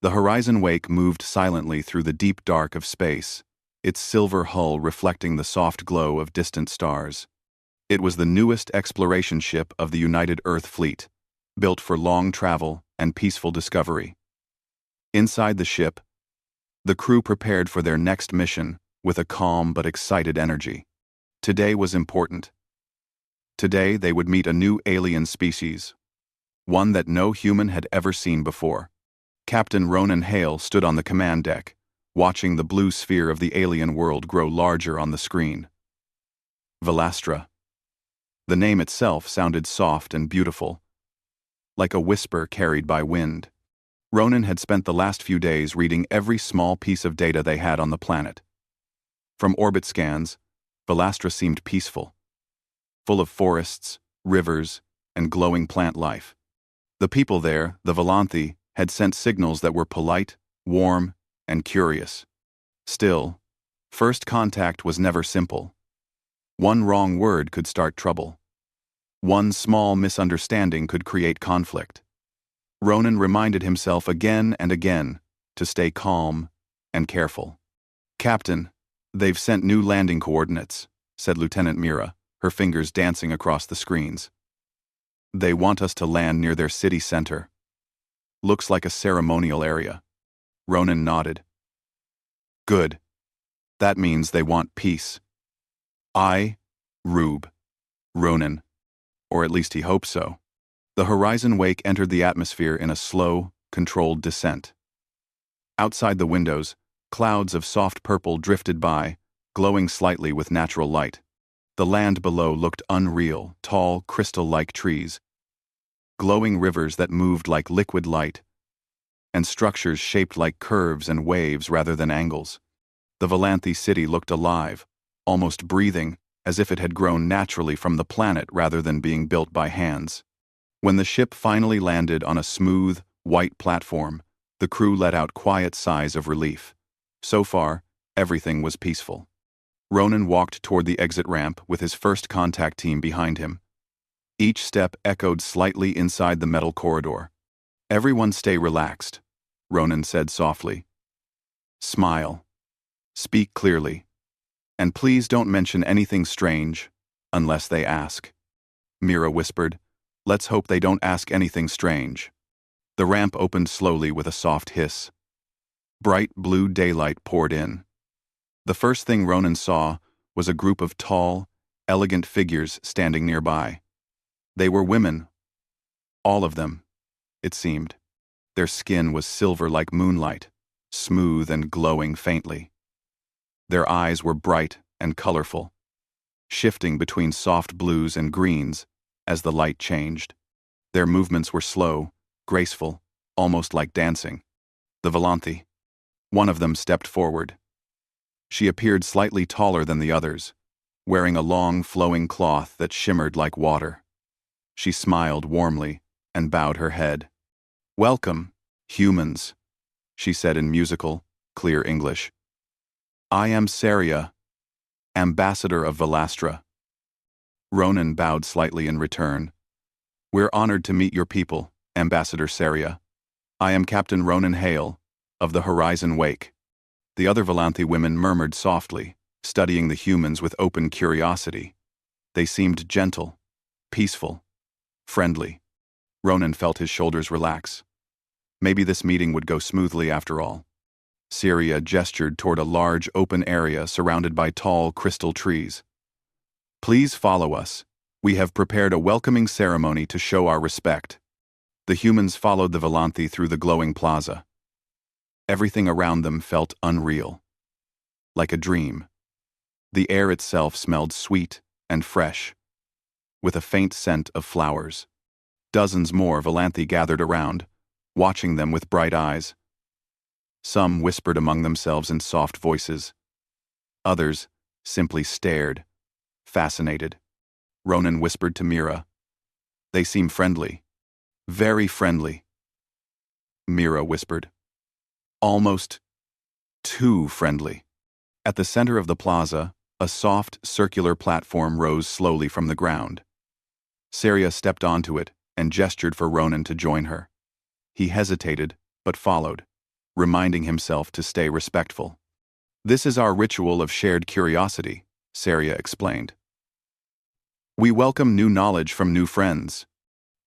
The horizon wake moved silently through the deep dark of space, its silver hull reflecting the soft glow of distant stars. It was the newest exploration ship of the United Earth Fleet, built for long travel and peaceful discovery. Inside the ship, the crew prepared for their next mission with a calm but excited energy. Today was important. Today they would meet a new alien species, one that no human had ever seen before. Captain Ronan Hale stood on the command deck, watching the blue sphere of the alien world grow larger on the screen. Velastra. The name itself sounded soft and beautiful, like a whisper carried by wind. Ronan had spent the last few days reading every small piece of data they had on the planet. From orbit scans, Velastra seemed peaceful, full of forests, rivers, and glowing plant life. The people there, the Velanthi, had sent signals that were polite, warm, and curious. Still, first contact was never simple. One wrong word could start trouble. One small misunderstanding could create conflict. Ronan reminded himself again and again to stay calm and careful. "Captain, they've sent new landing coordinates," said Lieutenant Mira, her fingers dancing across the screens. "They want us to land near their city center. Looks like a ceremonial area." Ronan nodded. "Good. That means they want peace." Rube. Ronan. Or at least he hoped so. The horizon wake entered the atmosphere in a slow, controlled descent. Outside the windows, clouds of soft purple drifted by, glowing slightly with natural light. The land below looked unreal, tall, crystal-like trees, glowing rivers that moved like liquid light, and structures shaped like curves and waves rather than angles. The Velanthi city looked alive, almost breathing, as if it had grown naturally from the planet rather than being built by hands. When the ship finally landed on a smooth, white platform, the crew let out quiet sighs of relief. So far, everything was peaceful. Ronan walked toward the exit ramp with his first contact team behind him. Each step echoed slightly inside the metal corridor. "Everyone stay relaxed," Ronan said softly. "Smile. Speak clearly. And please don't mention anything strange, unless they ask." Mira whispered, "Let's hope they don't ask anything strange." The ramp opened slowly with a soft hiss. Bright blue daylight poured in. The first thing Ronan saw was a group of tall, elegant figures standing nearby. They were women. All of them, it seemed. Their skin was silver like moonlight, smooth and glowing faintly. Their eyes were bright and colorful, shifting between soft blues and greens as the light changed. Their movements were slow, graceful, almost like dancing. The Velanthi. One of them stepped forward. She appeared slightly taller than the others, wearing a long, flowing cloth that shimmered like water. She smiled warmly and bowed her head. "Welcome, humans," she said in musical, clear English. "I am Saria, ambassador of Velastra." Ronan bowed slightly in return. "We're honored to meet your people, Ambassador Saria. I am Captain Ronan Hale, of the Horizon Wake." The other Velanthi women murmured softly, studying the humans with open curiosity. They seemed gentle, peaceful, friendly. Ronan felt his shoulders relax. Maybe this meeting would go smoothly after all. Saria gestured toward a large open area surrounded by tall crystal trees. "Please follow us. We have prepared a welcoming ceremony to show our respect." The humans followed the Velanthi through the glowing plaza. Everything around them felt unreal, like a dream. The air itself smelled sweet and fresh, with a faint scent of flowers. Dozens more Velanthi gathered around, watching them with bright eyes. Some whispered among themselves in soft voices. Others simply stared, fascinated. Ronan whispered to Mira, "They seem friendly. Very friendly." Mira whispered, "Almost too friendly." At the center of the plaza, a soft, circular platform rose slowly from the ground. Saria stepped onto it and gestured for Ronan to join her. He hesitated, but followed. reminding himself to stay respectful. This is our ritual of shared curiosity, Saria explained. We welcome new knowledge from new friends.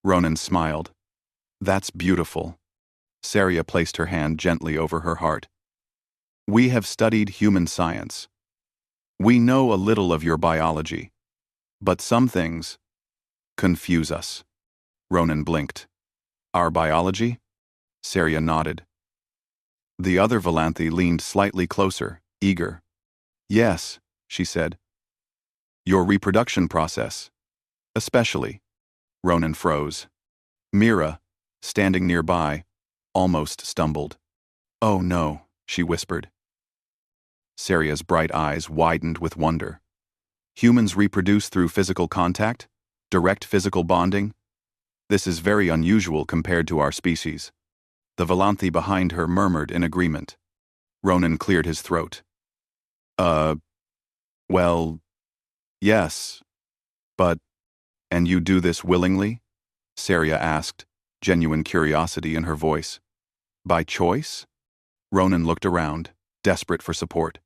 Ronan smiled. That's beautiful. Saria placed her hand gently over her heart. We have studied human science. We know a little of your biology. But some things confuse us. Ronan blinked. Our biology? Saria nodded. The other Velanthi leaned slightly closer, eager. Yes, she said. Your reproduction process. Especially. Ronan froze. Mira, standing nearby, almost stumbled. Oh no, she whispered. Saria's bright eyes widened with wonder. Humans reproduce through physical contact? Direct physical bonding? This is very unusual compared to our species. The Velanthi behind her murmured in agreement. Ronan cleared his throat. Well, yes. But, and you do this willingly? Saria asked, genuine curiosity in her voice. By choice? Ronan looked around, desperate for support.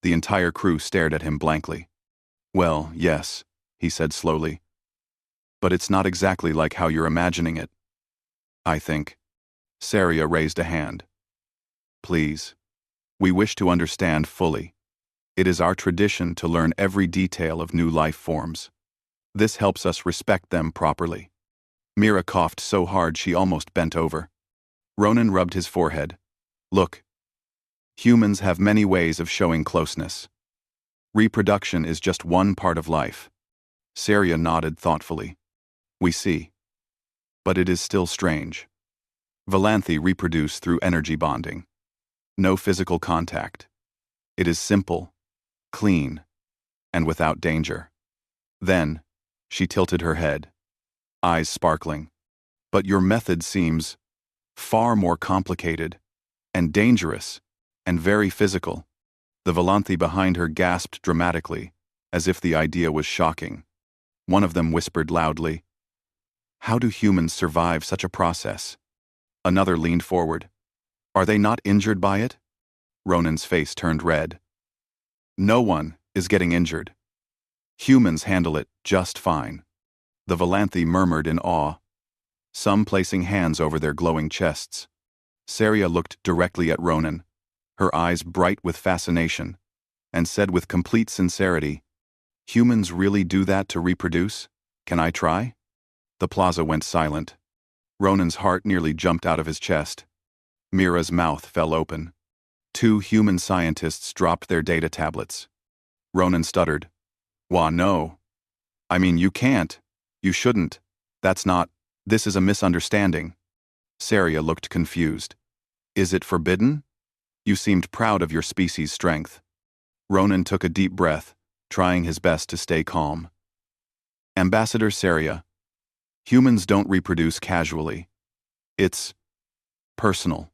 The entire crew stared at him blankly. Well, yes, he said slowly. But it's not exactly like how you're imagining it. I think. Saria raised a hand. Please. We wish to understand fully. It is our tradition to learn every detail of new life forms. This helps us respect them properly. Mira coughed so hard she almost bent over. Ronan rubbed his forehead. Look. Humans have many ways of showing closeness. Reproduction is just one part of life. Saria nodded thoughtfully. We see. But it is still strange. Velanthi reproduce through energy bonding. No physical contact. It is simple, clean, and without danger. Then, she tilted her head, eyes sparkling. But your method seems far more complicated, and dangerous, and very physical. The Velanthi behind her gasped dramatically, as if the idea was shocking. One of them whispered loudly, How do humans survive such a process? Another leaned forward. Are they not injured by it? Ronan's face turned red. No one is getting injured. Humans handle it just fine. The Velanthi murmured in awe, some placing hands over their glowing chests. Saria looked directly at Ronan, her eyes bright with fascination, and said with complete sincerity, Humans really do that to reproduce? Can I try? The plaza went silent. Ronan's heart nearly jumped out of his chest. Mira's mouth fell open. Two human scientists dropped their data tablets. Ronan stuttered. Wah, no. I mean, you can't. You shouldn't. That's not. This is a misunderstanding. Saria looked confused. Is it forbidden? You seemed proud of your species' strength. Ronan took a deep breath, trying his best to stay calm. Ambassador Saria, humans don't reproduce casually. It's personal,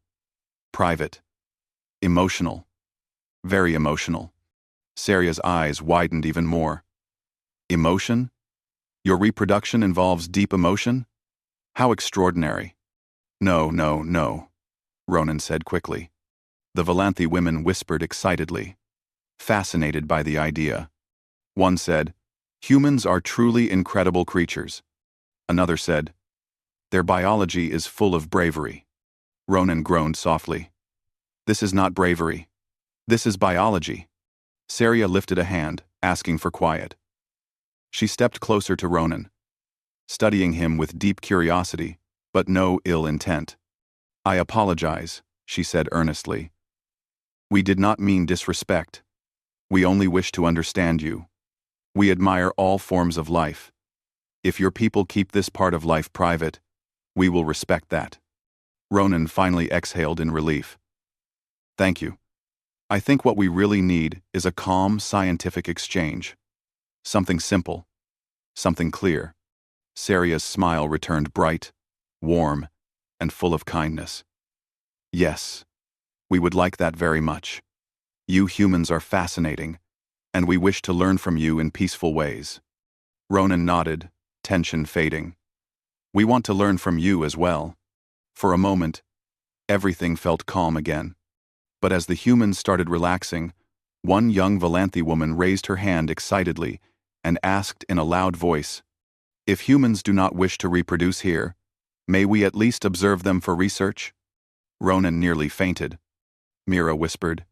private, emotional, very emotional. Saria's eyes widened even more. Emotion? Your reproduction involves deep emotion? How extraordinary. No, no, no, Ronan said quickly. The Velanthi women whispered excitedly, fascinated by the idea. One said, Humans are truly incredible creatures. Another said, Their biology is full of bravery. Ronan groaned softly. This is not bravery. This is biology. Saria lifted a hand, asking for quiet. She stepped closer to Ronan, studying him with deep curiosity, but no ill intent. I apologize, she said earnestly. We did not mean disrespect. We only wish to understand you. We admire all forms of life. If your people keep this part of life private, we will respect that. Ronan finally exhaled in relief. Thank you. I think what we really need is a calm scientific exchange. Something simple. Something clear. Saria's smile returned bright, warm, and full of kindness. Yes, we would like that very much. You humans are fascinating, and we wish to learn from you in peaceful ways. Ronan nodded, tension fading. We want to learn from you as well. For a moment, Everything felt calm again. But as the humans started relaxing, one young Velanthi woman raised her hand excitedly and asked in a loud voice, "If humans do not wish to reproduce here, may we at least observe them for research?" Ronan nearly fainted. Mira whispered,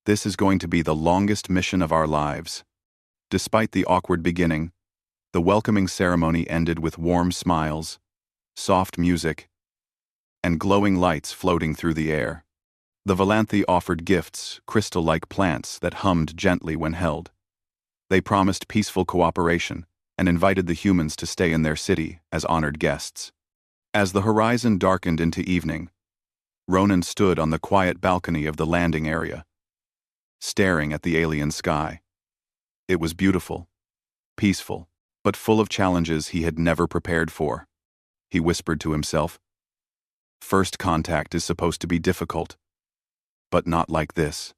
"This is going to be the longest mission of our lives." Despite the awkward beginning, the welcoming ceremony ended with warm smiles, soft music, and glowing lights floating through the air. The Velanthi offered gifts, crystal-like plants that hummed gently when held. They promised peaceful cooperation and invited the humans to stay in their city as honored guests. As the horizon darkened into evening, Ronan stood on the quiet balcony of the landing area, staring at the alien sky. It was beautiful, peaceful, but full of challenges he had never prepared for. He whispered to himself, "First contact is supposed to be difficult, but not like this."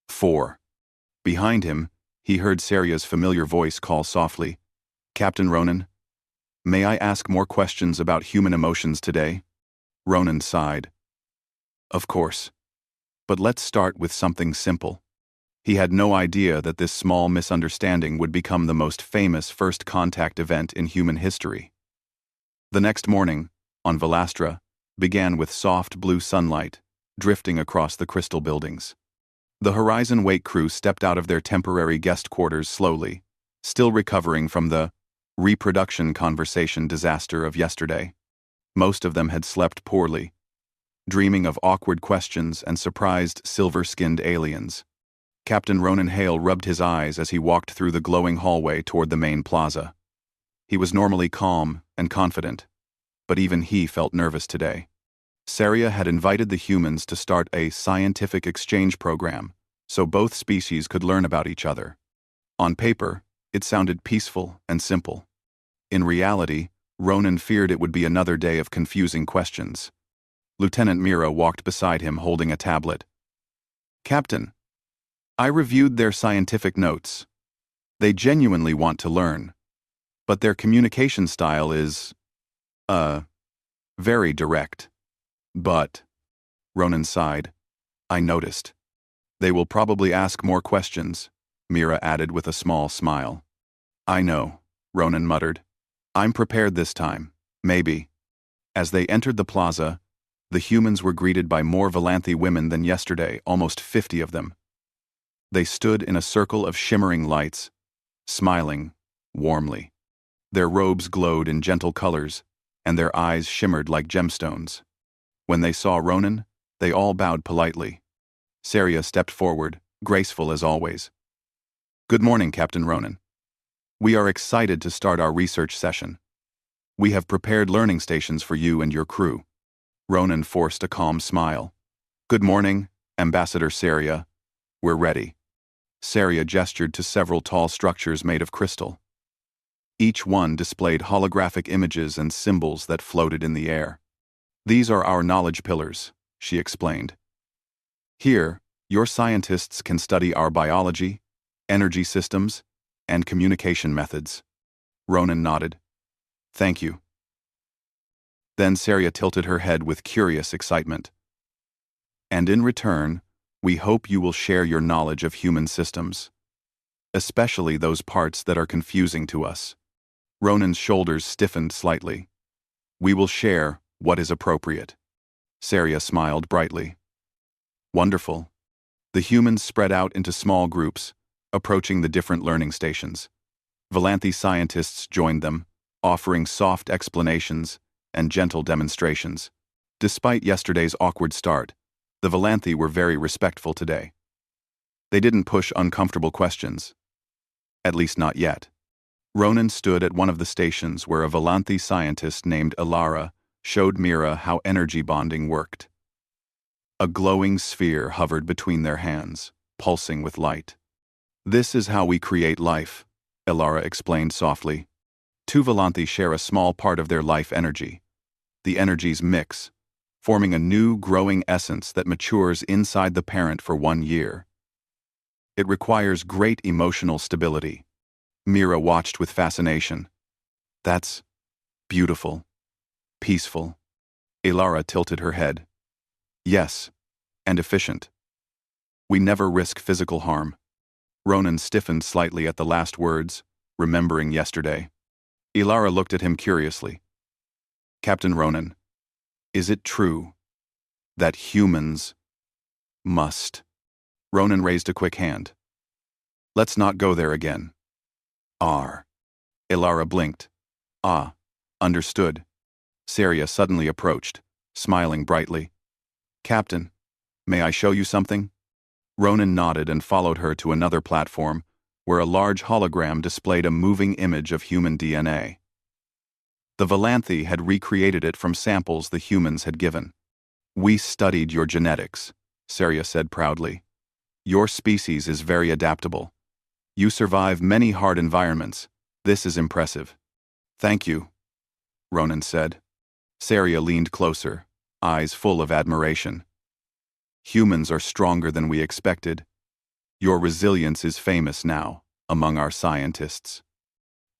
4. Behind him, he heard Seria's familiar voice call softly, "Captain Ronan, may I ask more questions about human emotions today?" Ronan sighed. "Of course. But let's start with something simple." He had no idea that this small misunderstanding would become the most famous first contact event in human history. The next morning, on Velastra, began with soft blue sunlight, drifting across the crystal buildings. The Horizon Wake crew stepped out of their temporary guest quarters slowly, still recovering from the reproduction conversation disaster of yesterday. Most of them had slept poorly, dreaming of awkward questions and surprised silver-skinned aliens. Captain Ronan Hale rubbed his eyes as he walked through the glowing hallway toward the main plaza. He was normally calm and confident, but even he felt nervous today. Saria had invited the humans to start a scientific exchange program so both species could learn about each other. On paper, it sounded peaceful and simple. In reality, Ronan feared it would be another day of confusing questions. Lieutenant Mira walked beside him holding a tablet. "Captain, I reviewed their scientific notes. They genuinely want to learn, but their communication style is, very direct. But," Ronan sighed, "I noticed. They will probably ask more questions," Mira added with a small smile. "I know," Ronan muttered. "I'm prepared this time, maybe." As they entered the plaza, the humans were greeted by more Velanthi women than yesterday, almost 50 of them. They stood in a circle of shimmering lights, smiling warmly. Their robes glowed in gentle colors, and their eyes shimmered like gemstones. When they saw Ronan, they all bowed politely. Saria stepped forward, graceful as always. "Good morning, Captain Ronan. We are excited to start our research session. We have prepared learning stations for you and your crew." Ronan forced a calm smile. "Good morning, Ambassador Saria. We're ready." Saria gestured to several tall structures made of crystal. Each one displayed holographic images and symbols that floated in the air. "These are our knowledge pillars," she explained. "Here, your scientists can study our biology, energy systems, and communication methods." Ronan nodded. "Thank you." Then Saria tilted her head with curious excitement. "And in return, we hope you will share your knowledge of human systems, especially those parts that are confusing to us." Ronan's shoulders stiffened slightly. "We will share what is appropriate." Saria smiled brightly. "Wonderful." The humans spread out into small groups, approaching the different learning stations. Velanthi scientists joined them, offering soft explanations and gentle demonstrations. Despite yesterday's awkward start, the Velanthi were very respectful today. They didn't push uncomfortable questions. At least not yet. Ronan stood at one of the stations where a Velanthi scientist named Ilara showed Mira how energy bonding worked. A glowing sphere hovered between their hands, pulsing with light. "This is how we create life," Ilara explained softly. Two Velanthi share a small part of their life energy. The energies mix, forming a new growing essence that matures inside the parent for 1 year. It requires great emotional stability. Mira watched with fascination. "That's beautiful. Peaceful." Ilara tilted her head. Yes, and efficient. We never risk physical harm. Ronan stiffened slightly at the last words, remembering yesterday. Ilara looked at him curiously. Captain Ronan, is it true that humans must? Ronan raised a quick hand. Let's not go there again. Ilara blinked. Ah, understood. Saria suddenly approached, smiling brightly. Captain, may I show you something? Ronan nodded and followed her to another platform, where a large hologram displayed a moving image of human DNA. The Velanthi had recreated it from samples the humans had given. We studied your genetics, Saria said proudly. Your species is very adaptable. You survive many hard environments. This is impressive. Thank you, Ronan said. Saria leaned closer, eyes full of admiration. Humans are stronger than we expected. Your resilience is famous now, among our scientists.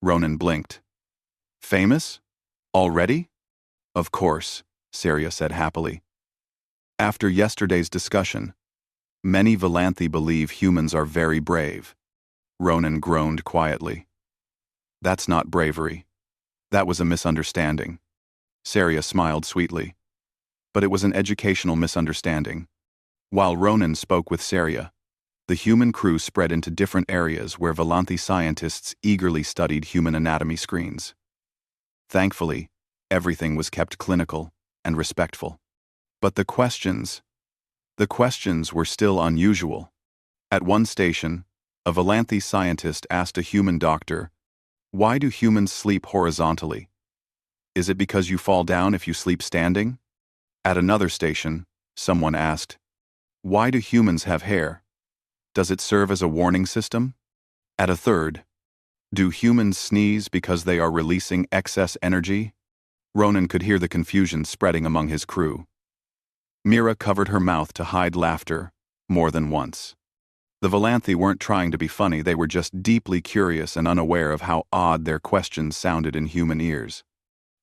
Ronan blinked. Famous? Already? Of course, Saria said happily. After yesterday's discussion, many Velanthi believe humans are very brave. Ronan groaned quietly. That's not bravery. That was a misunderstanding. Saria smiled sweetly. But it was an educational misunderstanding. While Ronan spoke with Saria, the human crew spread into different areas where Velanthi scientists eagerly studied human anatomy screens. Thankfully, everything was kept clinical and respectful. But the questions were still unusual. At one station, a Velanthi scientist asked a human doctor, "Why do humans sleep horizontally? Is it because you fall down if you sleep standing?" At another station, someone asked, "Why do humans have hair? Does it serve as a warning system?" At a third, "Do humans sneeze because they are releasing excess energy?" Ronan could hear the confusion spreading among his crew. Mira covered her mouth to hide laughter, more than once. The Velanthi weren't trying to be funny, they were just deeply curious and unaware of how odd their questions sounded in human ears.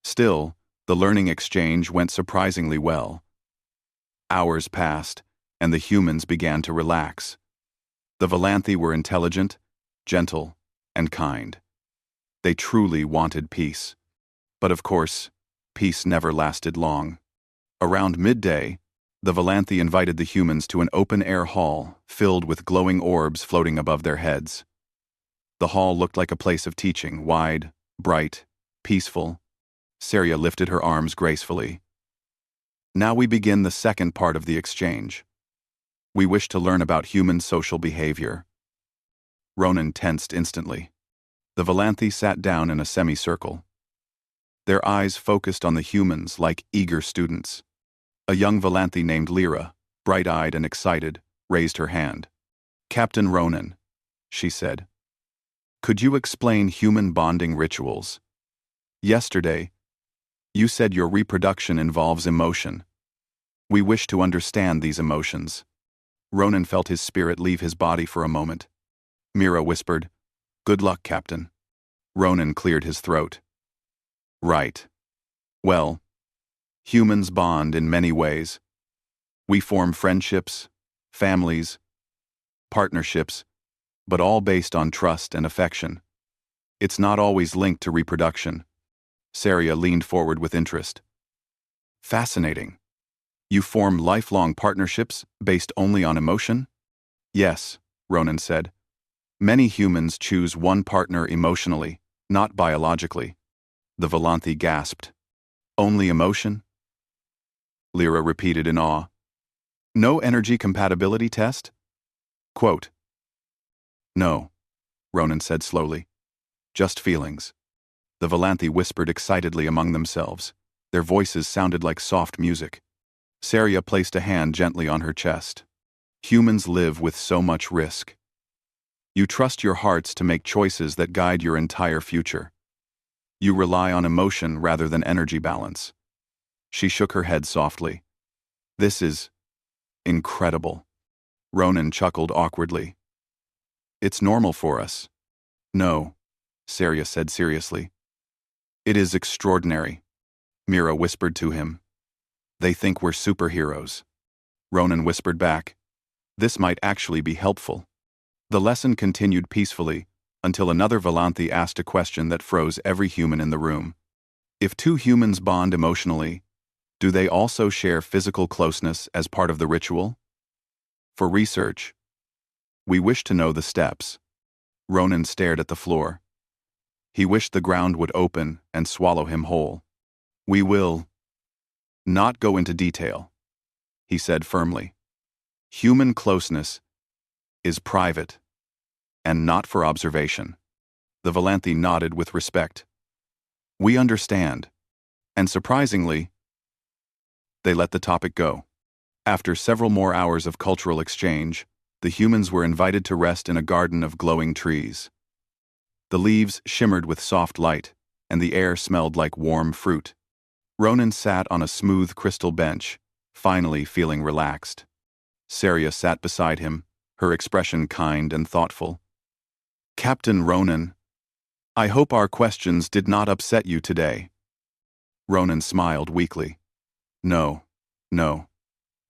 Still, the learning exchange went surprisingly well. Hours passed, and the humans began to relax. The Velanthi were intelligent, gentle, and kind. They truly wanted peace. But of course, peace never lasted long. Around midday, the Velanthi invited the humans to an open-air hall filled with glowing orbs floating above their heads. The hall looked like a place of teaching, wide, bright, peaceful. Saria lifted her arms gracefully. Now we begin the second part of the exchange. We wish to learn about human social behavior. Ronan tensed instantly. The Velanthi sat down in a semicircle. Their eyes focused on the humans like eager students. A young Velanthi named Lyra, bright-eyed and excited, raised her hand. "Captain Ronan," she said, "could you explain human bonding rituals? Yesterday, you said your reproduction involves emotion. We wish to understand these emotions." Ronan felt his spirit leave his body for a moment. Mira whispered, "Good luck, Captain." Ronan cleared his throat. "Right. Well, humans bond in many ways. We form friendships, families, partnerships, but all based on trust and affection. It's not always linked to reproduction." Saria leaned forward with interest. "Fascinating. You form lifelong partnerships based only on emotion?" "Yes," Ronan said. "Many humans choose one partner emotionally, not biologically." The Velanthi gasped. "Only emotion?" Lyra repeated in awe. "No energy compatibility test?" Quote, "No," Ronan said slowly. "Just feelings." The Velanthi whispered excitedly among themselves. Their voices sounded like soft music. Saria placed a hand gently on her chest. "Humans live with so much risk. You trust your hearts to make choices that guide your entire future. You rely on emotion rather than energy balance." She shook her head softly. "This is incredible." Ronan chuckled awkwardly. "It's normal for us." "No," Saria said seriously. "It is extraordinary," Mira whispered to him. "They think we're superheroes." Ronan whispered back. This might actually be helpful. The lesson continued peacefully until another Velanthi asked a question that froze every human in the room. If two humans bond emotionally, do they also share physical closeness as part of the ritual? For research, we wish to know the steps. Ronan stared at the floor. He wished the ground would open and swallow him whole. We will not go into detail, he said firmly. Human closeness is private and not for observation. The Velanthi nodded with respect. We understand. And surprisingly, they let the topic go. After several more hours of cultural exchange, the humans were invited to rest in a garden of glowing trees. The leaves shimmered with soft light, and the air smelled like warm fruit. Ronan sat on a smooth crystal bench, finally feeling relaxed. Saria sat beside him, her expression kind and thoughtful. Captain Ronan, I hope our questions did not upset you today. Ronan smiled weakly. No.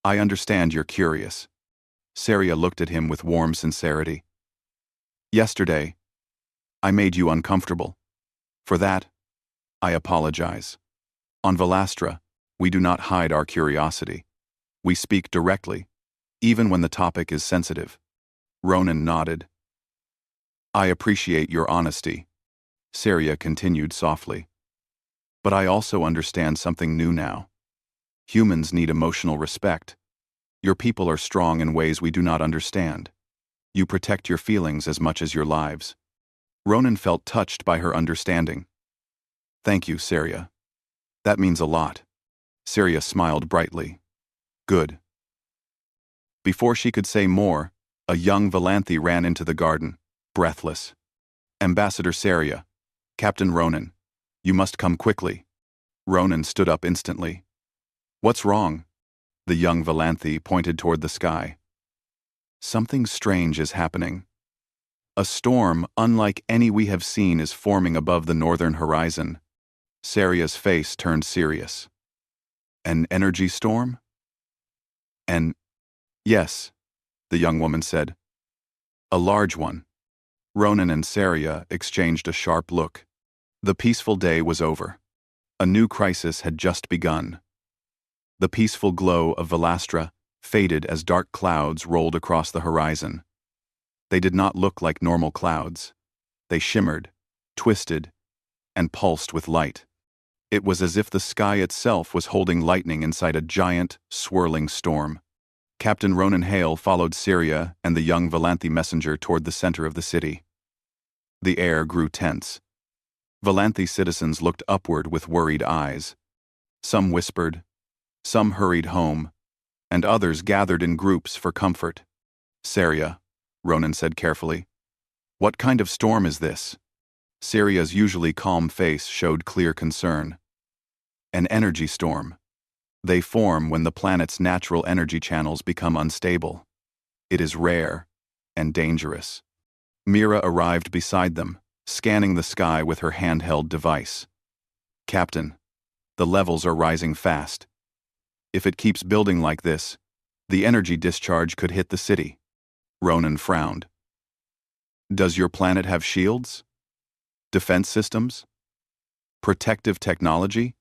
I understand you're curious. Saria looked at him with warm sincerity. Yesterday, I made you uncomfortable. For that, I apologize. On Velastra, we do not hide our curiosity. We speak directly, even when the topic is sensitive. Ronan nodded. I appreciate your honesty. Saria continued softly. But I also understand something new now. Humans need emotional respect. Your people are strong in ways we do not understand. You protect your feelings as much as your lives. Ronan felt touched by her understanding. Thank you, Saria. That means a lot. Saria smiled brightly. Good. Before she could say more, a young Velanthi ran into the garden, breathless. Ambassador Saria, Captain Ronan, you must come quickly. Ronan stood up instantly. What's wrong? The young Velanthi pointed toward the sky. Something strange is happening. A storm unlike any we have seen is forming above the northern horizon. Saria's face turned serious. An energy storm? Yes, the young woman said. A large one. Ronan and Saria exchanged a sharp look. The peaceful day was over. A new crisis had just begun. The peaceful glow of Velastra faded as dark clouds rolled across the horizon. They did not look like normal clouds. They shimmered, twisted, and pulsed with light. It was as if the sky itself was holding lightning inside a giant, swirling storm. Captain Ronan Hale followed Saria and the young Velanthi messenger toward the center of the city. The air grew tense. Velanthi citizens looked upward with worried eyes. Some whispered, some hurried home, and others gathered in groups for comfort. Saria, Ronan said carefully, what kind of storm is this? Saria's usually calm face showed clear concern. An energy storm. They form when the planet's natural energy channels become unstable. It is rare and dangerous. Mira arrived beside them, scanning the sky with her handheld device. Captain, the levels are rising fast. If it keeps building like this, the energy discharge could hit the city. Ronan frowned. Does your planet have shields? Defense systems? Protective technology?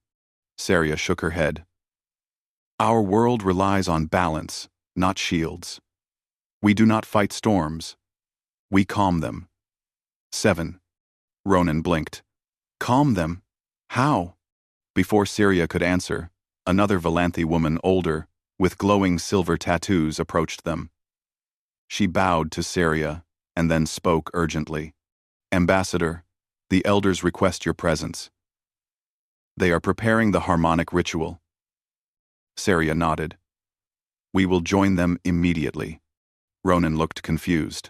Saria shook her head. Our world relies on balance, not shields. We do not fight storms. We calm them. 7. Ronan blinked. Calm them? How? Before Saria could answer, another Velanthi woman older, with glowing silver tattoos, approached them. She bowed to Saria and then spoke urgently. Ambassador, the elders request your presence. They are preparing the harmonic ritual. Saria nodded. We will join them immediately. Ronan looked confused.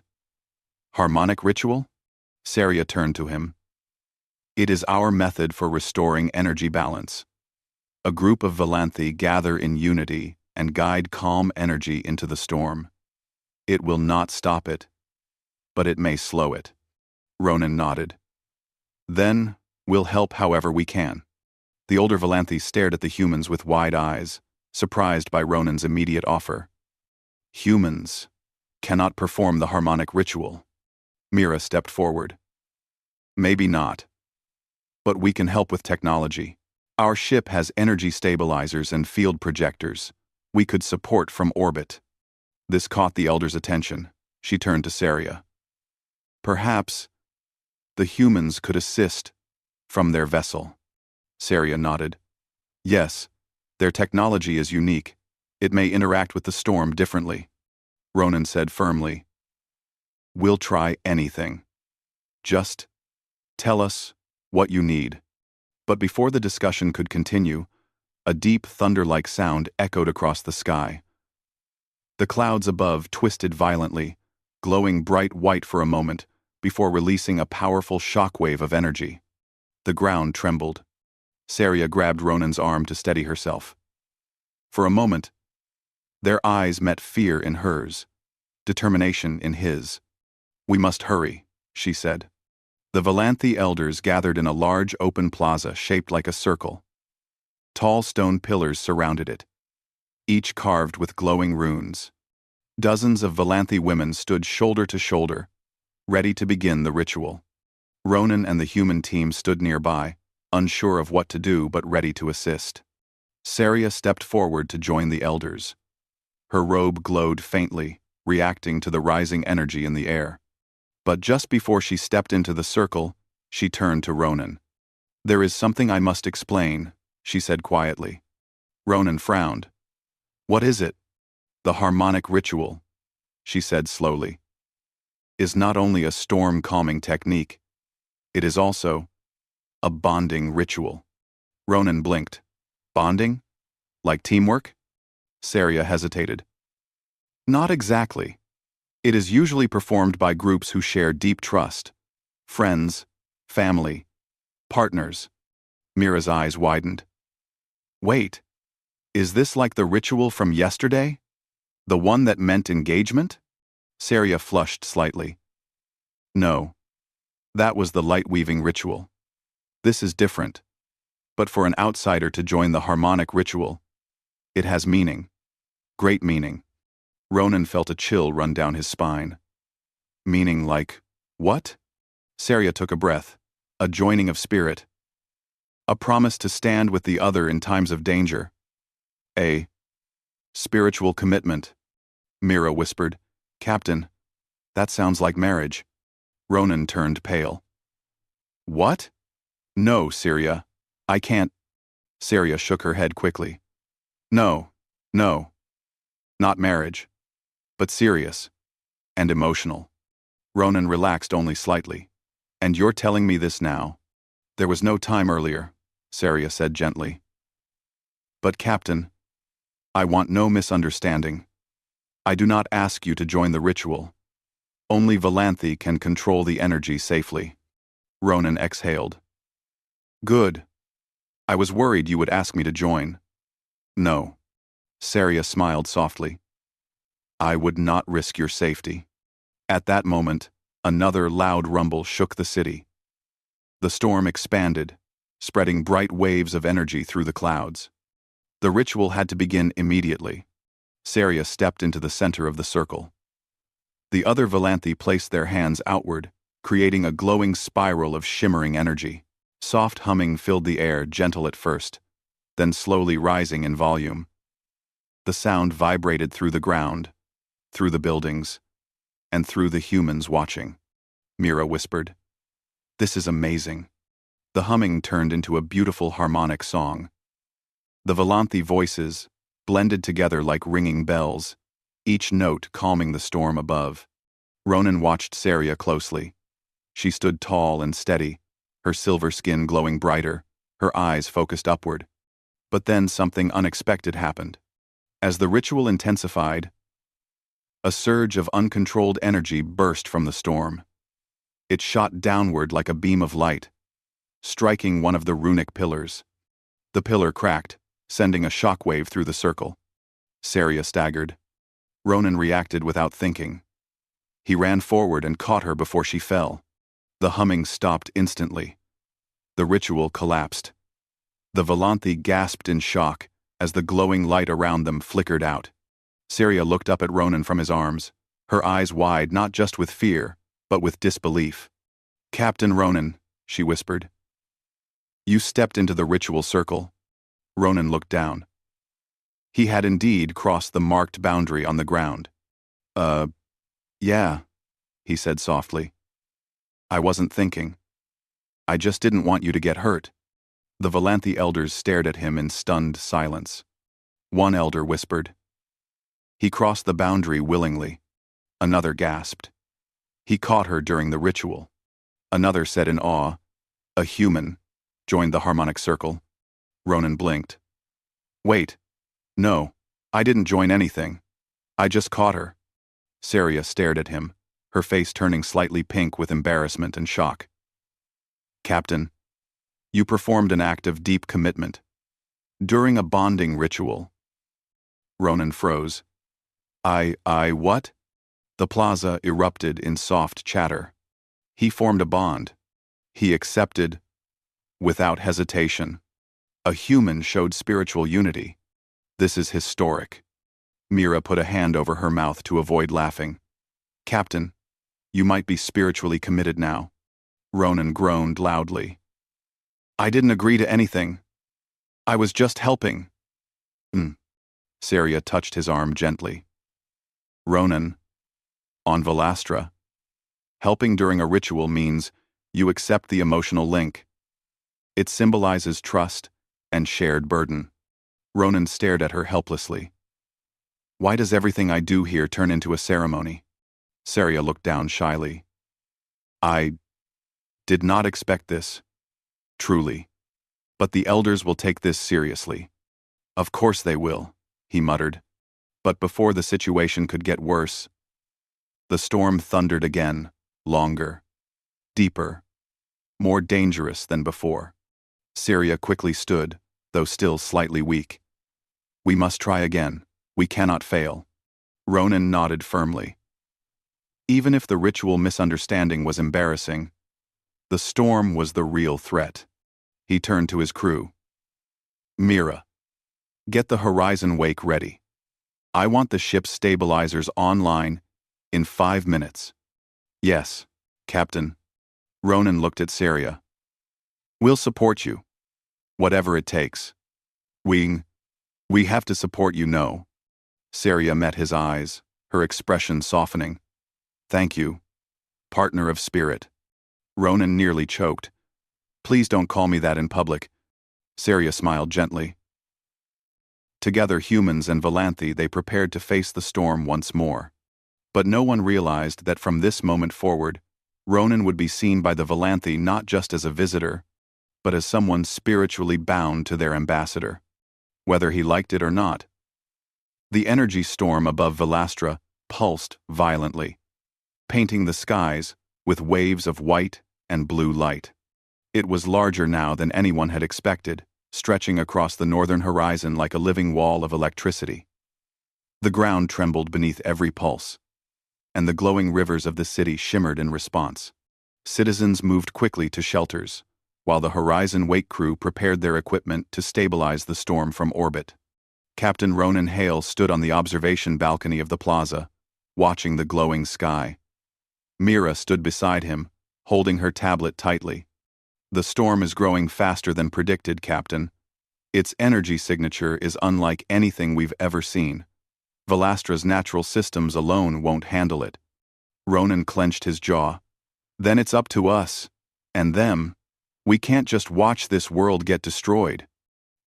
Harmonic ritual? Saria turned to him. It is our method for restoring energy balance. A group of Velanthi gather in unity and guide calm energy into the storm. It will not stop it, but it may slow it. Ronan nodded. Then, we'll help however we can. The older Velanthi stared at the humans with wide eyes, surprised by Ronan's immediate offer. Humans cannot perform the harmonic ritual. Mira stepped forward. Maybe not. But we can help with technology. Our ship has energy stabilizers and field projectors. We could support from orbit. This caught the elder's attention. She turned to Saria. Perhaps the humans could assist from their vessel. Saria nodded. Yes, their technology is unique. It may interact with the storm differently. Ronan said firmly. We'll try anything. Just tell us what you need. But before the discussion could continue, a deep thunder-like sound echoed across the sky. The clouds above twisted violently, glowing bright white for a moment, before releasing a powerful shockwave of energy. The ground trembled. Saria grabbed Ronan's arm to steady herself. For a moment, their eyes met fear in hers, determination in his. We must hurry, she said. The Velanthi elders gathered in a large open plaza shaped like a circle. Tall stone pillars surrounded it, each carved with glowing runes. Dozens of Velanthi women stood shoulder to shoulder, ready to begin the ritual. Ronan and the human team stood nearby, unsure of what to do but ready to assist. Saria stepped forward to join the elders. Her robe glowed faintly, reacting to the rising energy in the air. But just before she stepped into the circle, she turned to Ronan. There is something I must explain, she said quietly. Ronan frowned. What is it? The harmonic ritual, she said slowly, is not only a storm-calming technique, it is also a bonding ritual. Ronan blinked. Bonding? Like teamwork? Saria hesitated. Not exactly. It is usually performed by groups who share deep trust. Friends, family, partners. Mira's eyes widened. Wait, is this like the ritual from yesterday? The one that meant engagement? Saria flushed slightly. No. That was the light-weaving ritual. This is different. But for an outsider to join the harmonic ritual, it has meaning. Great meaning. Ronan felt a chill run down his spine. Meaning like, what? Saria took a breath. A joining of spirit. A promise to stand with the other in times of danger. A spiritual commitment. Mira whispered. Captain, that sounds like marriage. Ronan turned pale. What? No, Saria. I can't. Saria shook her head quickly. No. Not marriage. But serious. And emotional. Ronan relaxed only slightly. And you're telling me this now? There was no time earlier, Saria said gently. But Captain, I want no misunderstanding. I do not ask you to join the ritual. Only Velanthi can control the energy safely. Ronan exhaled. Good. I was worried you would ask me to join. No. Saria smiled softly. I would not risk your safety. At that moment, another loud rumble shook the city. The storm expanded, spreading bright waves of energy through the clouds. The ritual had to begin immediately. Saria stepped into the center of the circle. The other Velanthi placed their hands outward, creating a glowing spiral of shimmering energy. Soft humming filled the air, gentle at first, then slowly rising in volume. The sound vibrated through the ground, through the buildings, and through the humans watching. Mira whispered. This is amazing. The humming turned into a beautiful harmonic song. The Velanthi voices blended together like ringing bells, each note calming the storm above. Ronan watched Saria closely. She stood tall and steady, her silver skin glowing brighter, her eyes focused upward. But then something unexpected happened. As the ritual intensified, a surge of uncontrolled energy burst from the storm. It shot downward like a beam of light, striking one of the runic pillars. The pillar cracked, sending a shockwave through the circle. Saria staggered. Ronan reacted without thinking. He ran forward and caught her before she fell. The humming stopped instantly. The ritual collapsed. The Velanthi gasped in shock as the glowing light around them flickered out. Syria looked up at Ronan from his arms, her eyes wide not just with fear, but with disbelief. "Captain Ronan," she whispered. "You stepped into the ritual circle." Ronan looked down. He had indeed crossed the marked boundary on the ground. Yeah," he said softly. "I wasn't thinking. I just didn't want you to get hurt." The Valanthi elders stared at him in stunned silence. One elder whispered, "He crossed the boundary willingly." Another gasped, "He caught her during the ritual." Another said in awe, "A human joined the harmonic circle." Ronan blinked. "Wait. No, I didn't join anything. I just caught her." Syria stared at him, her face turning slightly pink with embarrassment and shock. "Captain, you performed an act of deep commitment. During a bonding ritual." Ronan froze. What?" The plaza erupted in soft chatter. "He formed a bond. He accepted, without hesitation. A human showed spiritual unity. This is historic." Mira put a hand over her mouth to avoid laughing. "Captain, you might be spiritually committed now." Ronan groaned loudly. "I didn't agree to anything. I was just helping." Syria touched his arm gently. "Ronan, on Velastra, helping during a ritual means you accept the emotional link. It symbolizes trust and shared burden." Ronan stared at her helplessly. "Why does everything I do here turn into a ceremony?" Syria looked down shyly. "I did not expect this, truly. But the elders will take this seriously." "Of course they will," he muttered. But before the situation could get worse, the storm thundered again, longer, deeper, more dangerous than before. Syria quickly stood, though still slightly weak. "We must try again. We cannot fail." Ronan nodded firmly. Even if the ritual misunderstanding was embarrassing, the storm was the real threat. He turned to his crew. "Mira, get the horizon wake ready. I want the ship's stabilizers online in 5 minutes." "Yes, Captain." Ronan looked at Syria. "We'll support you. Whatever it takes. We have to support you, no." Syria met his eyes, her expression softening. "Thank you, partner of spirit." Ronan nearly choked. "Please don't call me that in public." Syria smiled gently. Together, humans and Valanthi, they prepared to face the storm once more. But no one realized that from this moment forward, Ronan would be seen by the Valanthi not just as a visitor, but as someone spiritually bound to their ambassador, whether he liked it or not. The energy storm above Velastra pulsed violently, painting the skies with waves of white and blue light. It was larger now than anyone had expected, stretching across the northern horizon like a living wall of electricity. The ground trembled beneath every pulse, and the glowing rivers of the city shimmered in response. Citizens moved quickly to shelters, while the Horizon Wake crew prepared their equipment to stabilize the storm from orbit. Captain Ronan Hale stood on the observation balcony of the plaza, watching the glowing sky. Mira stood beside him, holding her tablet tightly. "The storm is growing faster than predicted, Captain. Its energy signature is unlike anything we've ever seen. Velastra's natural systems alone won't handle it." Ronan clenched his jaw. "Then it's up to us. And them. We can't just watch this world get destroyed."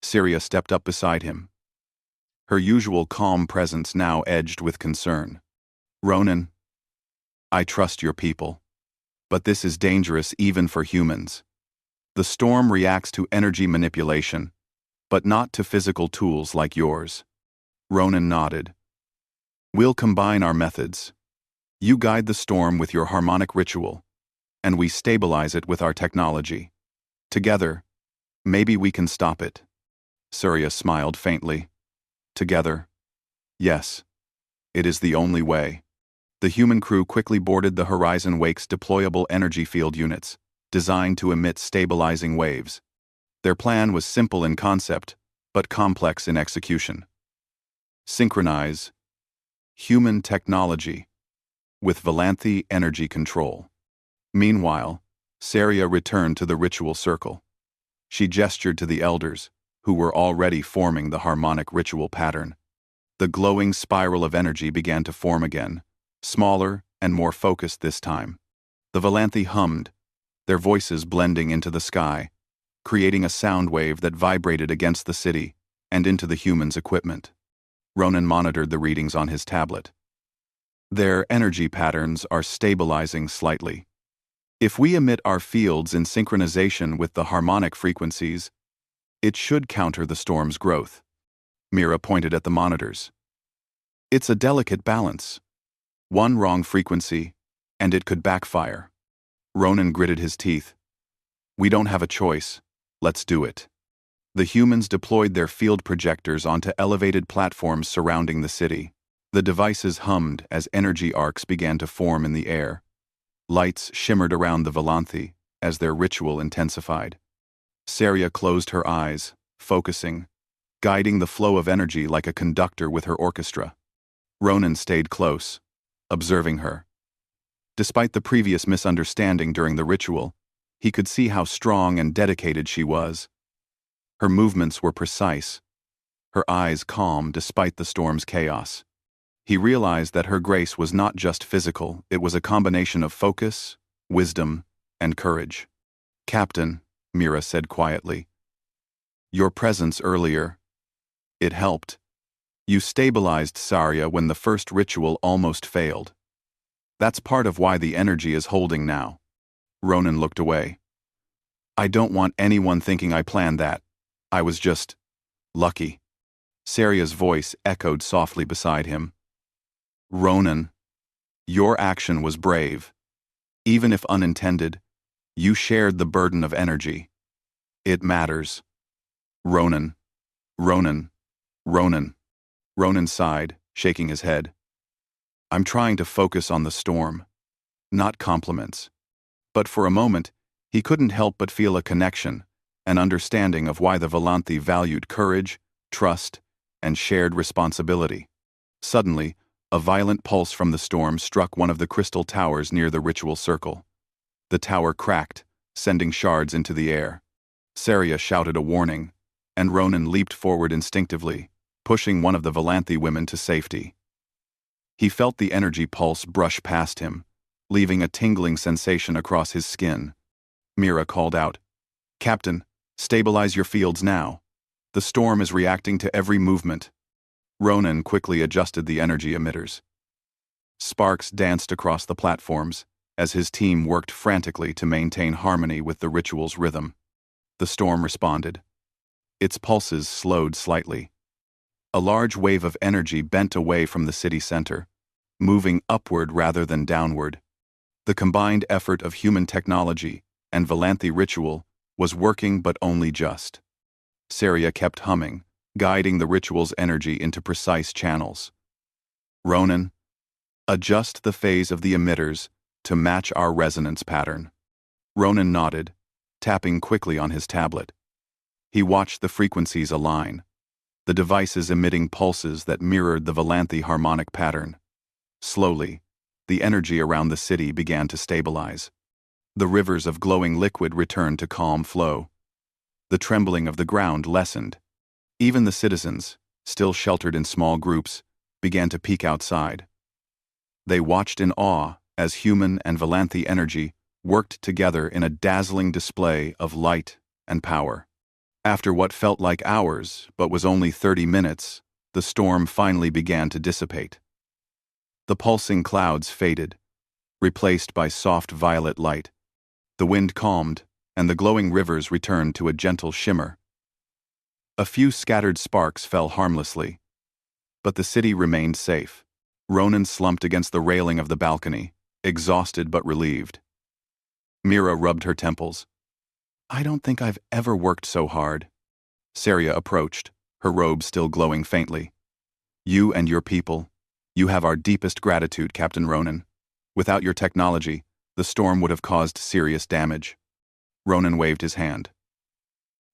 Syria stepped up beside him, her usual calm presence now edged with concern. "Ronan, I trust your people. But this is dangerous even for humans. The storm reacts to energy manipulation, but not to physical tools like yours." Ronan nodded. "We'll combine our methods. You guide the storm with your harmonic ritual, and we stabilize it with our technology. Together, maybe we can stop it." Syria smiled faintly. "Together? Yes. It is the only way." The human crew quickly boarded the Horizon Wake's deployable energy field units, designed to emit stabilizing waves. Their plan was simple in concept, but complex in execution. Synchronize, Human technology, with Velanthy energy control. Meanwhile, Saria returned to the ritual circle. She gestured to the elders, who were already forming the harmonic ritual pattern. The glowing spiral of energy began to form again, smaller and more focused this time. The Velanthy hummed, their voices blending into the sky, creating a sound wave that vibrated against the city and into the humans' equipment. Ronan monitored the readings on his tablet. Their energy patterns are stabilizing slightly. If we emit our fields in synchronization with the harmonic frequencies, it should counter the storm's growth. Mira pointed at the monitors. It's a delicate balance. One wrong frequency, and it could backfire. Ronan gritted his teeth. We don't have a choice. Let's do it. The humans deployed their field projectors onto elevated platforms surrounding the city. The devices hummed as energy arcs began to form in the air. Lights shimmered around the Velanthy as their ritual intensified. Saria closed her eyes, focusing, guiding the flow of energy like a conductor with her orchestra. Ronan stayed close, observing her. Despite the previous misunderstanding during the ritual, he could see how strong and dedicated she was. Her movements were precise, her eyes calm despite the storm's chaos. He realized that her grace was not just physical, it was a combination of focus, wisdom, and courage. Captain, Mira said quietly, your presence earlier, it helped. You stabilized Saria when the first ritual almost failed. That's part of why the energy is holding now. Ronan looked away. I don't want anyone thinking I planned that. I was just lucky. Saria's voice echoed softly beside him. Ronan, your action was brave. Even if unintended, you shared the burden of energy. It matters. Ronan. Ronan. Ronan. Ronan sighed, shaking his head. I'm trying to focus on the storm, not compliments. But for a moment, he couldn't help but feel a connection, an understanding of why the Velanthy valued courage, trust, and shared responsibility. Suddenly, a violent pulse from the storm struck one of the crystal towers near the ritual circle. The tower cracked, sending shards into the air. Saria shouted a warning, and Ronan leaped forward instinctively, pushing one of the Velanthy women to safety. He felt the energy pulse brush past him, leaving a tingling sensation across his skin. Mira called out, Captain, stabilize your fields now. The storm is reacting to every movement. Ronan quickly adjusted the energy emitters. Sparks danced across the platforms as his team worked frantically to maintain harmony with the ritual's rhythm. The storm responded. Its pulses slowed slightly. A large wave of energy bent away from the city center, moving upward rather than downward. The combined effort of human technology and Velanthy ritual was working but only just. Saria kept humming, guiding the ritual's energy into precise channels. Ronan, adjust the phase of the emitters to match our resonance pattern. Ronan nodded, tapping quickly on his tablet. He watched the frequencies align, the devices emitting pulses that mirrored the Velanthy harmonic pattern. Slowly, the energy around the city began to stabilize. The rivers of glowing liquid returned to calm flow. The trembling of the ground lessened. Even the citizens, still sheltered in small groups, began to peek outside. They watched in awe as human and Velanthy energy worked together in a dazzling display of light and power. After what felt like hours, but was only 30 minutes, the storm finally began to dissipate. The pulsing clouds faded, replaced by soft violet light. The wind calmed, and the glowing rivers returned to a gentle shimmer. A few scattered sparks fell harmlessly, but the city remained safe. Ronan slumped against the railing of the balcony, exhausted but relieved. Mira rubbed her temples. I don't think I've ever worked so hard. Saria approached, her robe still glowing faintly. You and your people, you have our deepest gratitude, Captain Ronan. Without your technology, the storm would have caused serious damage. Ronan waved his hand.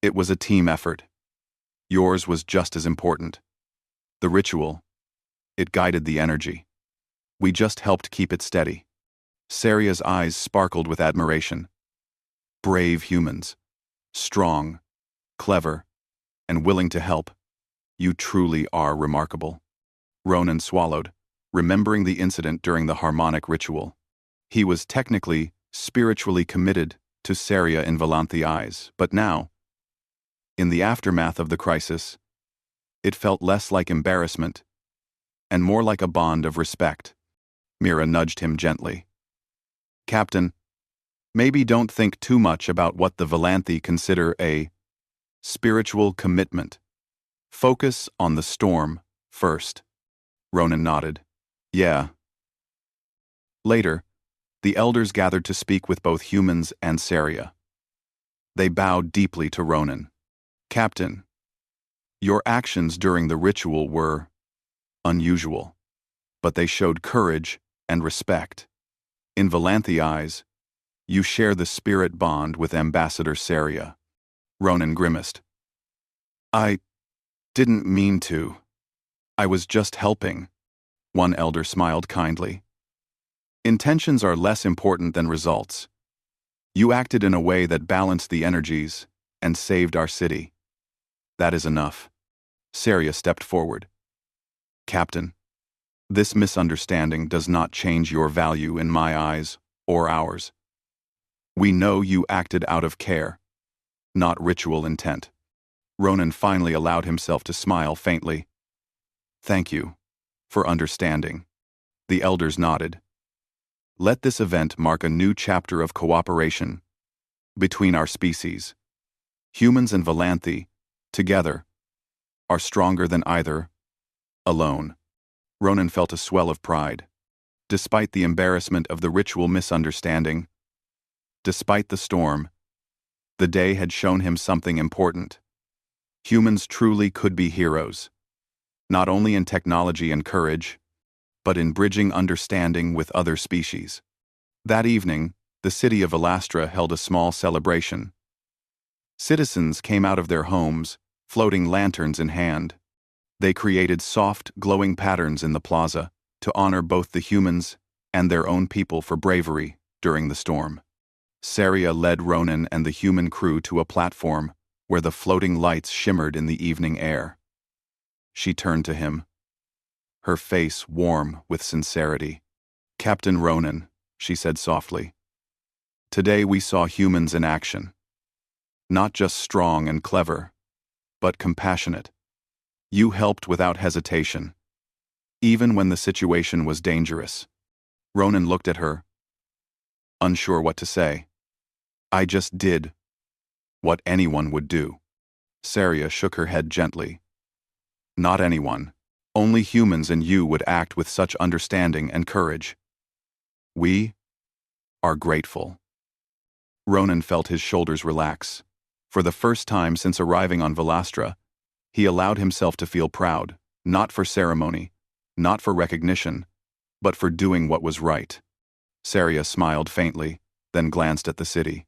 It was a team effort. Yours was just as important. The ritual, It guided the energy. We just helped keep it steady. Saria's eyes sparkled with admiration. Brave humans. Strong, clever, and willing to help. You truly are remarkable. Ronan swallowed, remembering the incident during the harmonic ritual. He was technically, spiritually committed to Saria in Valanthi's eyes, but now, in the aftermath of the crisis, it felt less like embarrassment and more like a bond of respect. Mira nudged him gently. Captain, maybe don't think too much about what the Valanthi consider a spiritual commitment. Focus on the storm first. Ronan nodded. Yeah. Later, the elders gathered to speak with both humans and Saria. They bowed deeply to Ronan. Captain, your actions during the ritual were unusual, but they showed courage and respect. In Valanthi's eyes, you share the spirit bond with Ambassador Saria. Ronan grimaced. I didn't mean to. I was just helping. One elder smiled kindly. Intentions are less important than results. You acted in a way that balanced the energies and saved our city. That is enough. Saria stepped forward. Captain, this misunderstanding does not change your value in my eyes or ours. We know you acted out of care, not ritual intent. Ronan finally allowed himself to smile faintly. Thank you for understanding. The elders nodded. Let this event mark a new chapter of cooperation between our species. Humans and Valanthi, together, are stronger than either alone. Ronan felt a swell of pride. Despite the embarrassment of the ritual misunderstanding, despite the storm, the day had shown him something important. Humans truly could be heroes, not only in technology and courage, but in bridging understanding with other species. That evening, the city of Velastra held a small celebration. Citizens came out of their homes, floating lanterns in hand. They created soft, glowing patterns in the plaza to honor both the humans and their own people for bravery during the storm. Saria led Ronan and the human crew to a platform where the floating lights shimmered in the evening air. She turned to him, her face warm with sincerity. Captain Ronan, she said softly, today we saw humans in action. Not just strong and clever, but compassionate. You helped without hesitation, even when the situation was dangerous. Ronan looked at her, unsure what to say. I just did what anyone would do. Saria shook her head gently. Not anyone. Only humans and you would act with such understanding and courage. We are grateful. Ronan felt his shoulders relax. For the first time since arriving on Velastra, he allowed himself to feel proud, not for ceremony, not for recognition, but for doing what was right. Saria smiled faintly, then glanced at the city.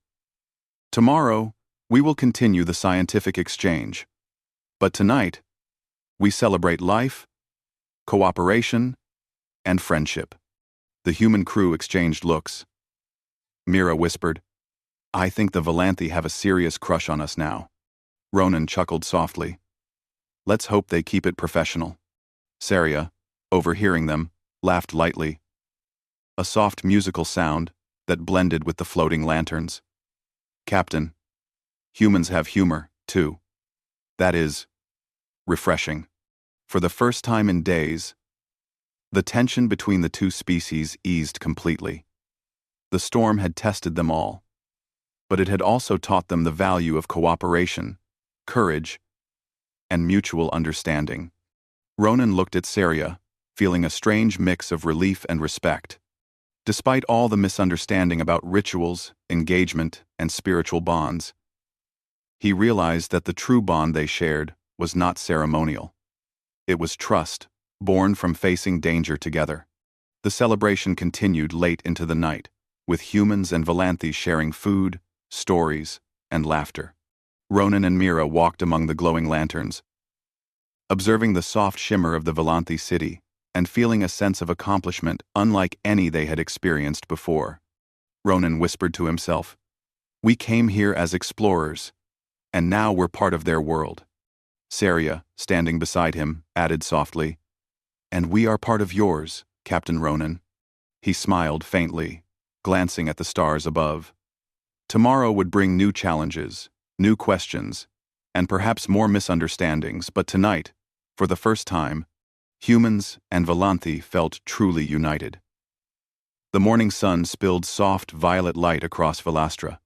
Tomorrow, we will continue the scientific exchange. But tonight, we celebrate life, cooperation, and friendship. The human crew exchanged looks. Mira whispered, I think the Valanthi have a serious crush on us now. Ronan chuckled softly. Let's hope they keep it professional. Saria, overhearing them, laughed lightly. A soft musical sound that blended with the floating lanterns. Captain, humans have humor, too. That is refreshing. For the first time in days, the tension between the two species eased completely. The storm had tested them all, but it had also taught them the value of cooperation, courage, and mutual understanding. Ronan looked at Saria, feeling a strange mix of relief and respect. Despite all the misunderstanding about rituals, engagement, and spiritual bonds, he realized that the true bond they shared was not ceremonial. It was trust, born from facing danger together. The celebration continued late into the night, with humans and Valanthi sharing food, stories, and laughter. Ronan and Mira walked among the glowing lanterns, observing the soft shimmer of the Valanthi city and feeling a sense of accomplishment unlike any they had experienced before. Ronan whispered to himself, "We came here as explorers, and now we're part of their world." Saria, standing beside him, added softly, "And we are part of yours, Captain Ronan." He smiled faintly, glancing at the stars above. Tomorrow would bring new challenges, new questions, and perhaps more misunderstandings, but tonight, for the first time, humans and Velanthi felt truly united. The morning sun spilled soft violet light across Velastra,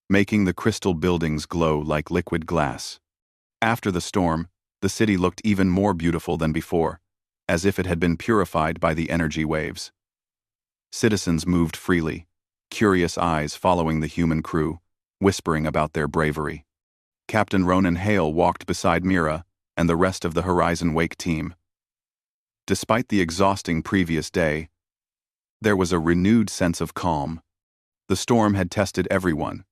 making the crystal buildings glow like liquid glass. After the storm, the city looked even more beautiful than before, as if it had been purified by the energy waves. Citizens moved freely, curious eyes following the human crew, whispering about their bravery. Captain Ronan Hale walked beside Mira and the rest of the Horizon Wake team. Despite the exhausting previous day, there was a renewed sense of calm. The storm had tested everyone,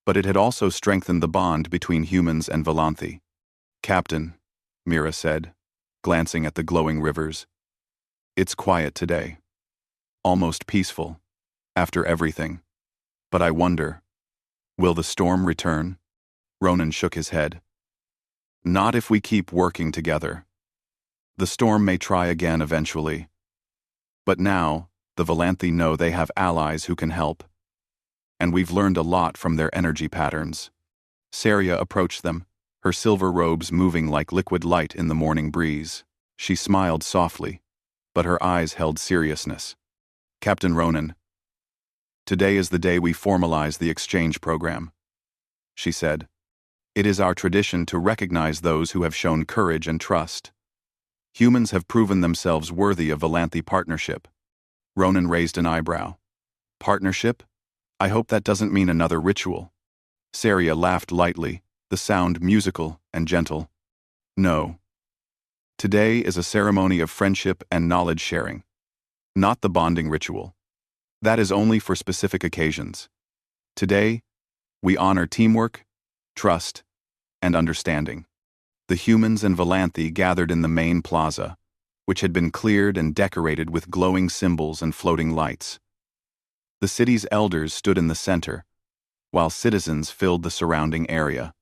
but it had also strengthened the bond between humans and Velanthi. "Captain," Mira said, glancing at the glowing rivers, "it's quiet today. Almost peaceful, after everything. But I wonder, will the storm return?" Ronan shook his head. "Not if we keep working together. The storm may try again eventually. But now, the Velanthi know they have allies who can help. And we've learned a lot from their energy patterns." Saria approached them, her silver robes moving like liquid light in the morning breeze. She smiled softly, but her eyes held seriousness. "Captain Ronan, today is the day we formalize the exchange program," she said. "It is our tradition to recognize those who have shown courage and trust. Humans have proven themselves worthy of Velanthi partnership." Ronan raised an eyebrow. "Partnership? I hope that doesn't mean another ritual." Saria laughed lightly, the sound musical and gentle. "No. Today is a ceremony of friendship and knowledge sharing, not the bonding ritual. That is only for specific occasions. Today, we honor teamwork, trust, and understanding." The humans and Velanthi gathered in the main plaza, which had been cleared and decorated with glowing symbols and floating lights. The city's elders stood in the center, while citizens filled the surrounding area.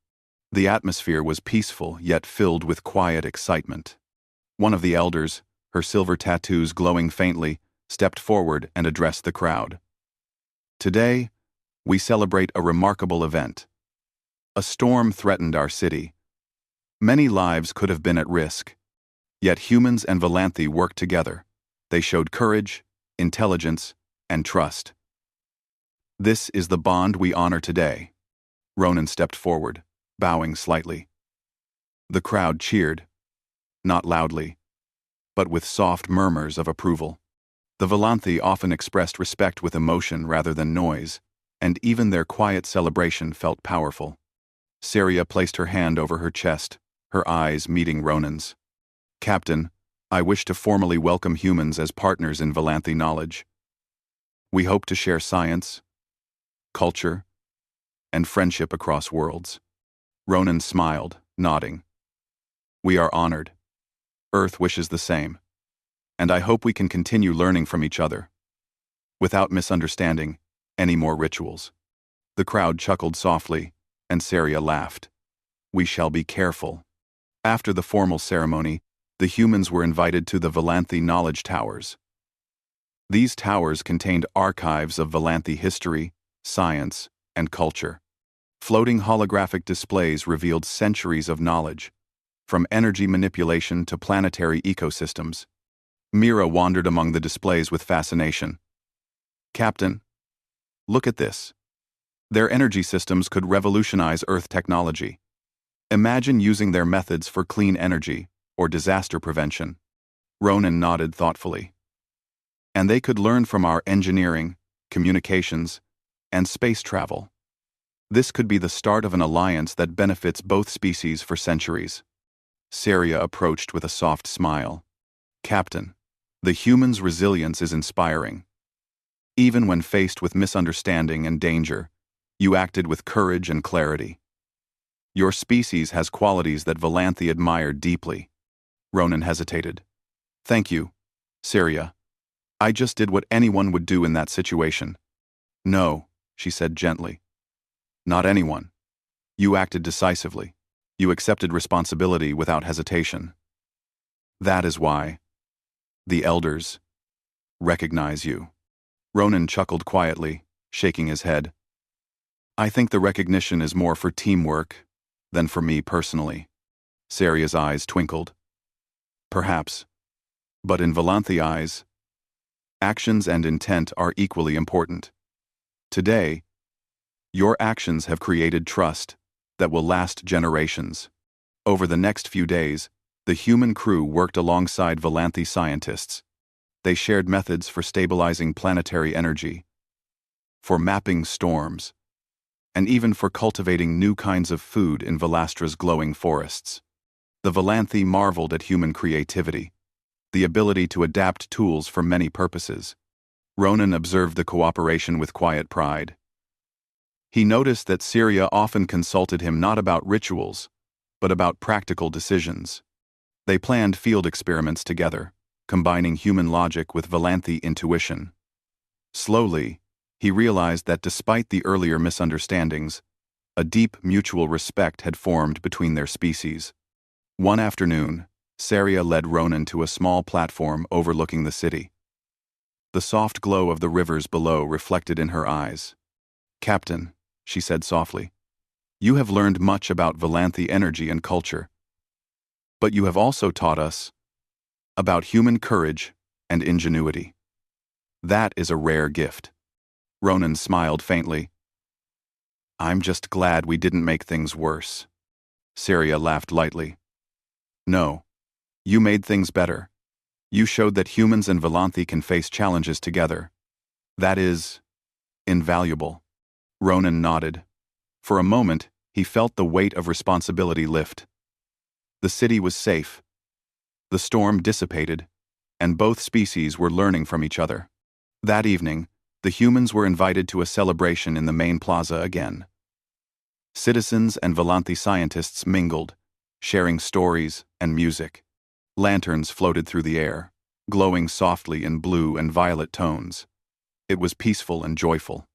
The atmosphere was peaceful yet filled with quiet excitement. One of the elders, her silver tattoos glowing faintly, stepped forward and addressed the crowd. "Today, we celebrate a remarkable event. A storm threatened our city. Many lives could have been at risk. Yet humans and Velanthi worked together. They showed courage, intelligence, and trust. This is the bond we honor today." Ronan stepped forward, bowing slightly. The crowd cheered, not loudly, but with soft murmurs of approval. The Velanthi often expressed respect with emotion rather than noise, and even their quiet celebration felt powerful. Saria placed her hand over her chest, her eyes meeting Ronan's. "Captain, I wish to formally welcome humans as partners in Velanthi knowledge. We hope to share science, culture, and friendship across worlds." Ronan smiled, nodding. "We are honored. Earth wishes the same. And I hope we can continue learning from each other, without misunderstanding any more rituals." The crowd chuckled softly, and Saria laughed. "We shall be careful." After the formal ceremony, the humans were invited to the Velanthi Knowledge Towers. These towers contained archives of Velanthi history, science, and culture. Floating holographic displays revealed centuries of knowledge, from energy manipulation to planetary ecosystems. Mira wandered among the displays with fascination. "Captain, look at this. Their energy systems could revolutionize Earth technology. Imagine using their methods for clean energy or disaster prevention." Ronan nodded thoughtfully. "And they could learn from our engineering, communications, and space travel. This could be the start of an alliance that benefits both species for centuries." Saria approached with a soft smile. "Captain, the human's resilience is inspiring. Even when faced with misunderstanding and danger, you acted with courage and clarity. Your species has qualities that Velanthi admired deeply." Ronan hesitated. "Thank you, Syria, I just did what anyone would do in that situation. No, she said gently. Not anyone. You acted decisively. You accepted responsibility without hesitation. That is why the elders recognize you. Ronan chuckled quietly, shaking his head. I think the recognition is more for teamwork than for me personally. Syria's eyes twinkled. Perhaps. But in Velanthi eyes, actions and intent are equally important. Today, your actions have created trust that will last generations. Over the next few days, the human crew worked alongside Velanthi scientists. They shared methods for stabilizing planetary energy, for mapping storms, and even for cultivating new kinds of food in Velastra's glowing forests. The Velanthi marveled at human creativity, the ability to adapt tools for many purposes. Ronan observed the cooperation with quiet pride. He noticed that Syria often consulted him not about rituals, but about practical decisions. They planned field experiments together, combining human logic with Velanthi intuition. Slowly, he realized that despite the earlier misunderstandings, a deep mutual respect had formed between their species. One afternoon, Syria led Ronan to a small platform overlooking the city. The soft glow of the rivers below reflected in her eyes. Captain, she said softly, you have learned much about Velanthi energy and culture. But you have also taught us about human courage and ingenuity. That is a rare gift. Ronan smiled faintly. I'm just glad we didn't make things worse. Syria laughed lightly. No, you made things better. You showed that humans and Velanthi can face challenges together. That is invaluable. Ronan nodded. For a moment, he felt the weight of responsibility lift. The city was safe. The storm dissipated, and both species were learning from each other. That evening, the humans were invited to a celebration in the main plaza again. Citizens and Velanthi scientists mingled, sharing stories and music. Lanterns floated through the air, glowing softly in blue and violet tones. It was peaceful and joyful.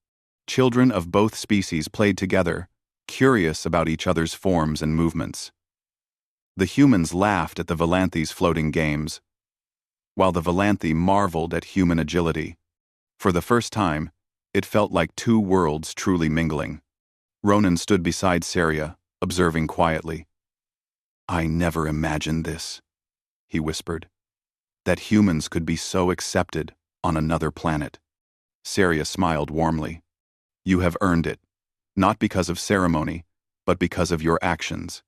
Children of both species played together, curious about each other's forms and movements. The humans laughed at the Velanthi's floating games, while the Velanthi marveled at human agility. For the first time, it felt like two worlds truly mingling. Ronan stood beside Syria, observing quietly. I never imagined this, he whispered, that humans could be so accepted on another planet. Syria smiled warmly. You have earned it, not because of ceremony, but because of your actions.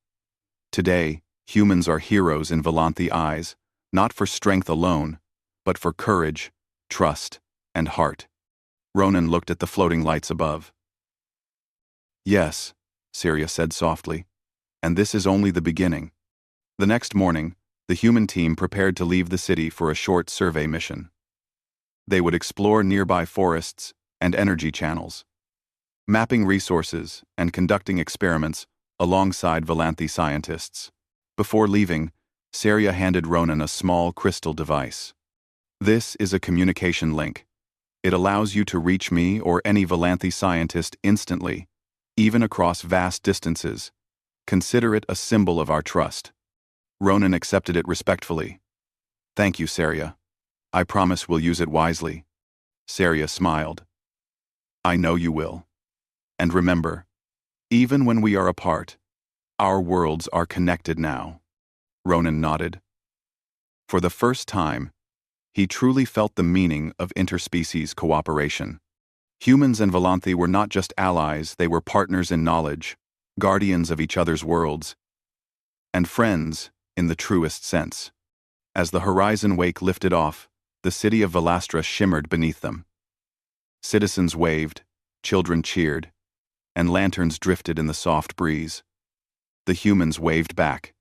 Today, humans are heroes in Velanthi eyes, not for strength alone, but for courage, trust, and heart. Ronan looked at the floating lights above. Yes, Syria said softly, and this is only the beginning. The next morning, the human team prepared to leave the city for a short survey mission. They would explore nearby forests and energy channels, mapping resources and conducting experiments alongside Velanthi scientists. Before leaving, Syria handed Ronan a small crystal device. This is a communication link. It allows you to reach me or any Velanthi scientist instantly, even across vast distances. Consider it a symbol of our trust. Ronan accepted it respectfully. Thank you, Syria. I promise we'll use it wisely. Syria smiled. I know you will. And remember, even when we are apart, our worlds are connected now. Ronan nodded. For the first time, he truly felt the meaning of interspecies cooperation. Humans and Velanthi were not just allies, they were partners in knowledge, guardians of each other's worlds, and friends in the truest sense. As the horizon wake lifted off, the city of Velastra shimmered beneath them. Citizens waved, children cheered, and lanterns drifted in the soft breeze. The humans waved back,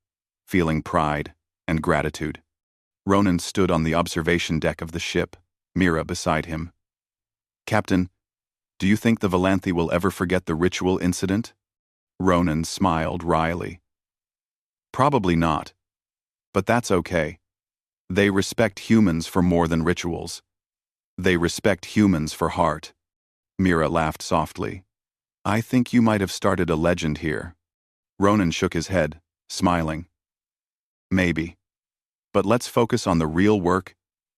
feeling pride and gratitude. Ronan stood on the observation deck of the ship, Mira beside him. Captain, do you think the Velanthi will ever forget the ritual incident? Ronan smiled wryly. Probably not. But that's okay. They respect humans for more than rituals. They respect humans for heart. Mira laughed softly. I think you might have started a legend here. Ronan shook his head, smiling. Maybe. But let's focus on the real work,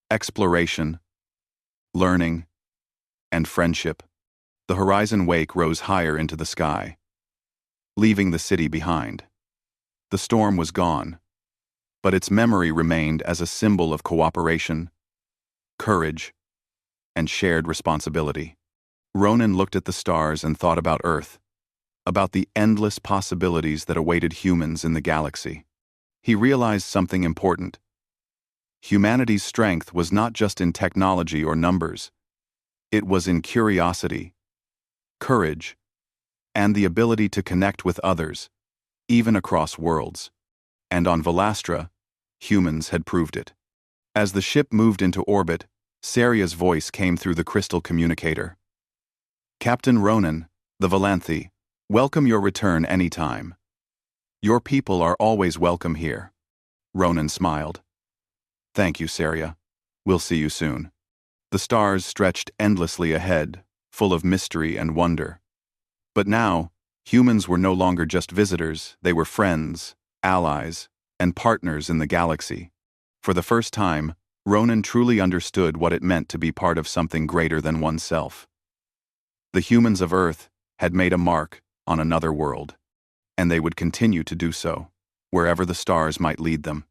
exploration, learning, and friendship. The horizon wake rose higher into the sky, leaving the city behind. The storm was gone, but its memory remained as a symbol of cooperation, courage, and shared responsibility. Ronan looked at the stars and thought about Earth, about the endless possibilities that awaited humans in the galaxy. He realized something important. Humanity's strength was not just in technology or numbers. It was in curiosity, courage, and the ability to connect with others, even across worlds. And on Velastra, humans had proved it. As the ship moved into orbit, Saria's voice came through the crystal communicator. Captain Ronan, the Valanthi, welcome your return anytime. Your people are always welcome here. Ronan smiled. Thank you, Saria. We'll see you soon. The stars stretched endlessly ahead, full of mystery and wonder. But now, humans were no longer just visitors, they were friends, allies, and partners in the galaxy. For the first time, Ronan truly understood what it meant to be part of something greater than oneself. The humans of Earth had made a mark on another world, and they would continue to do so, wherever the stars might lead them.